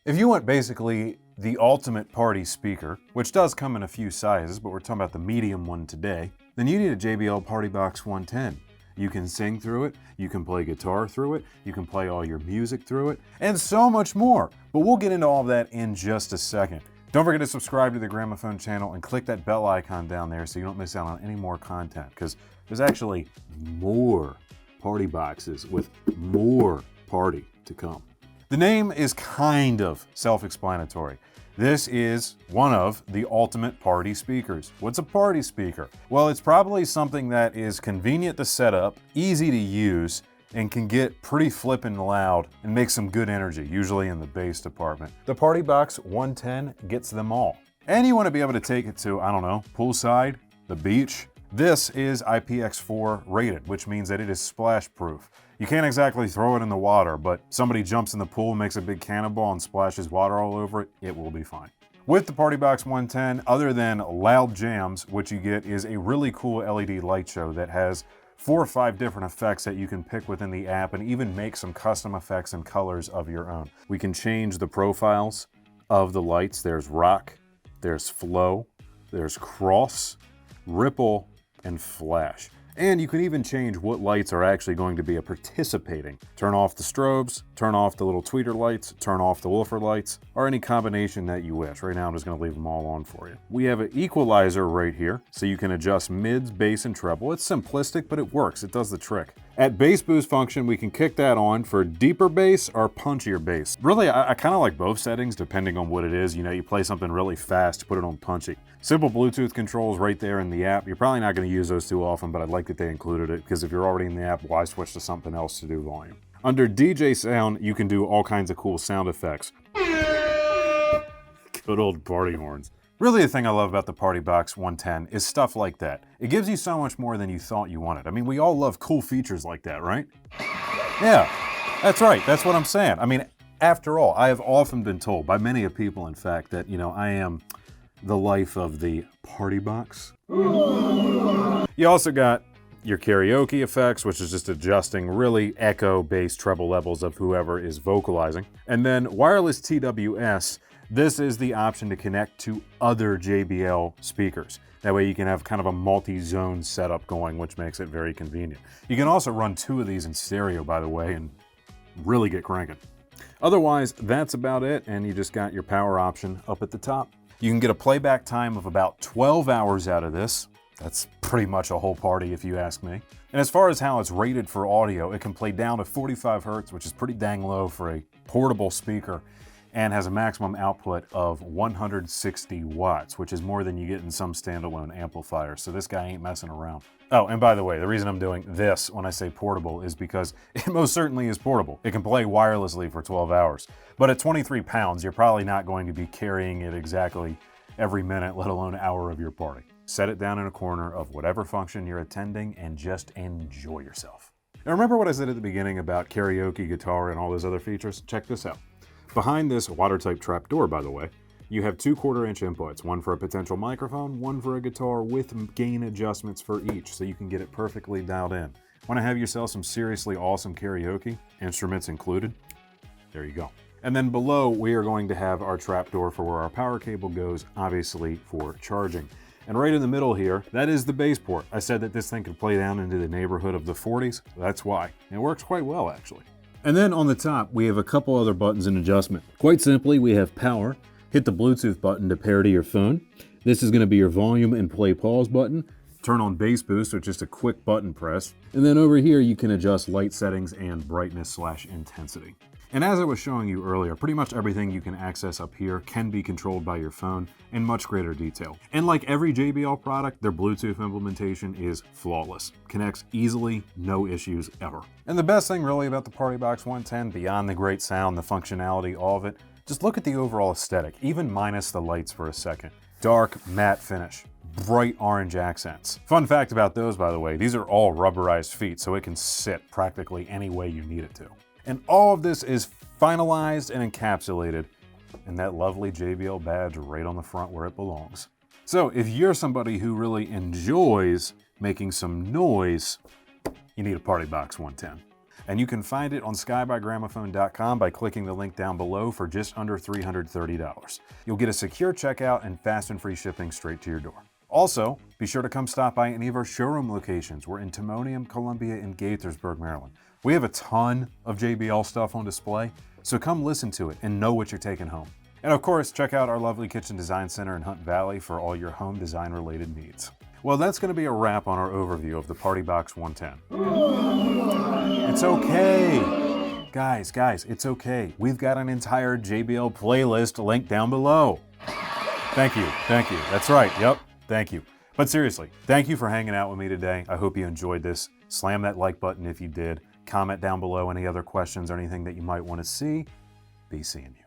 If you want basically the ultimate party speaker, which does come in a few sizes, but we're talking about the medium one today, then you need a JBL PartyBox 110. You can sing through it, you can play guitar through it, you can play all your music through it, and so much more. But we'll get into all of that in just a second. Don't forget to subscribe to the Gramophone channel and click that bell icon down there so you don't miss out on any more content, because there's actually more party boxes with more party to come. The name is kind of self-explanatory. This is one of the ultimate party speakers. What's a party speaker? Well, it's probably something that is convenient to set up, easy to use, and can get pretty flippin' loud and make some good energy, usually in the bass department. The PartyBox 110 gets them all. And you want to be able to take it to, I don't know, poolside, the beach. This is IPX4 rated, which means that it is splash proof. You can't exactly throw it in the water, but somebody jumps in the pool, makes a big cannonball and splashes water all over it, it will be fine. With the PartyBox 110, other than loud jams, what you get is a really cool LED light show that has 4 or 5 different effects that you can pick within the app and even make some custom effects and colors of your own. We can change the profiles of the lights. There's rock, there's flow, there's cross, ripple, and flash. And you can even change what lights are actually going to be participating. Turn off the strobes, turn off the little tweeter lights, turn off the woofer lights, or any combination that you wish. Right now I'm just going to leave them all on for you. We have an equalizer right here, so you can adjust mids, bass, and treble. It's simplistic, but it works. It does the trick. At bass boost function, we can kick that on for deeper bass or punchier bass. Really, I kind of like both settings depending on what it is. You know, you play something really fast, put it on punchy. Simple Bluetooth controls right there in the app. You're probably not going to use those too often, but I like that they included it because if you're already in the app, why switch to something else to do volume? Under DJ sound, you can do all kinds of cool sound effects. Good old party horns. Really, the thing I love about the PartyBox 110 is stuff like that. It gives you so much more than you thought you wanted. I mean, we all love cool features like that, right? Yeah, that's right. That's what I'm saying. I mean, after all, I have often been told by many of people, in fact, that, you know, I am the life of the PartyBox. You also got your karaoke effects, which is just adjusting really echo, bass, treble levels of whoever is vocalizing. And then wireless TWS. This is the option to connect to other JBL speakers. That way you can have kind of a multi-zone setup going, which makes it very convenient. You can also run 2 of these in stereo, by the way, and really get cranking. Otherwise, that's about it, and you just got your power option up at the top. You can get a playback time of about 12 hours out of this. That's pretty much a whole party if you ask me. And as far as how it's rated for audio, it can play down to 45 Hertz, which is pretty dang low for a portable speaker, and has a maximum output of 160 watts, which is more than you get in some standalone amplifiers. So this guy ain't messing around. Oh, and by the way, the reason I'm doing this when I say portable is because it most certainly is portable. It can play wirelessly for 12 hours. But at 23 pounds, you're probably not going to be carrying it exactly every minute, let alone hour of your party. Set it down in a corner of whatever function you're attending and just enjoy yourself. Now remember what I said at the beginning about karaoke, guitar, and all those other features? Check this out. Behind this watertight trap door, by the way, you have 2 1/4-inch inputs, one for a potential microphone, one for a guitar with gain adjustments for each, so you can get it perfectly dialed in. Want to have yourself some seriously awesome karaoke, instruments included? There you go. And then below, we are going to have our trap door for where our power cable goes, obviously for charging. And right in the middle here, that is the bass port. I said that this thing could play down into the neighborhood of the 40s. That's why. It works quite well, actually. And then on the top, we have a couple other buttons in adjustment. Quite simply, we have power. Hit the Bluetooth button to pair to your phone. This is going to be your volume and play pause button. Turn on bass boost with just a quick button press. And then over here, you can adjust light settings and brightness/intensity. And as I was showing you earlier, pretty much everything you can access up here can be controlled by your phone in much greater detail. And like every JBL product, their Bluetooth implementation is flawless. Connects easily, no issues ever. And the best thing really about the PartyBox 110, beyond the great sound, the functionality, all of it, just look at the overall aesthetic, even minus the lights for a second. Dark, matte finish. Bright orange accents. Fun fact about those, by the way, these are all rubberized feet, so it can sit practically any way you need it to. And all of this is finalized and encapsulated in that lovely JBL badge right on the front where it belongs. So if you're somebody who really enjoys making some noise, you need a PartyBox 110. And you can find it on skybygramophone.com by clicking the link down below for just under $330. You'll get a secure checkout and fast and free shipping straight to your door. Also, be sure to come stop by any of our showroom locations. We're in Timonium, Columbia, and Gaithersburg, Maryland. We have a ton of JBL stuff on display, so come listen to it and know what you're taking home. And of course, check out our lovely Kitchen Design Center in Hunt Valley for all your home design related needs. Well, that's going to be a wrap on our overview of the PartyBox 110. It's okay. Guys, it's okay. We've got an entire JBL playlist linked down below. Thank you. That's right. Yep. Thank you. But seriously, thank you for hanging out with me today. I hope you enjoyed this. Slam that like button if you did. Comment down below any other questions or anything that you might want to see. Be seeing you.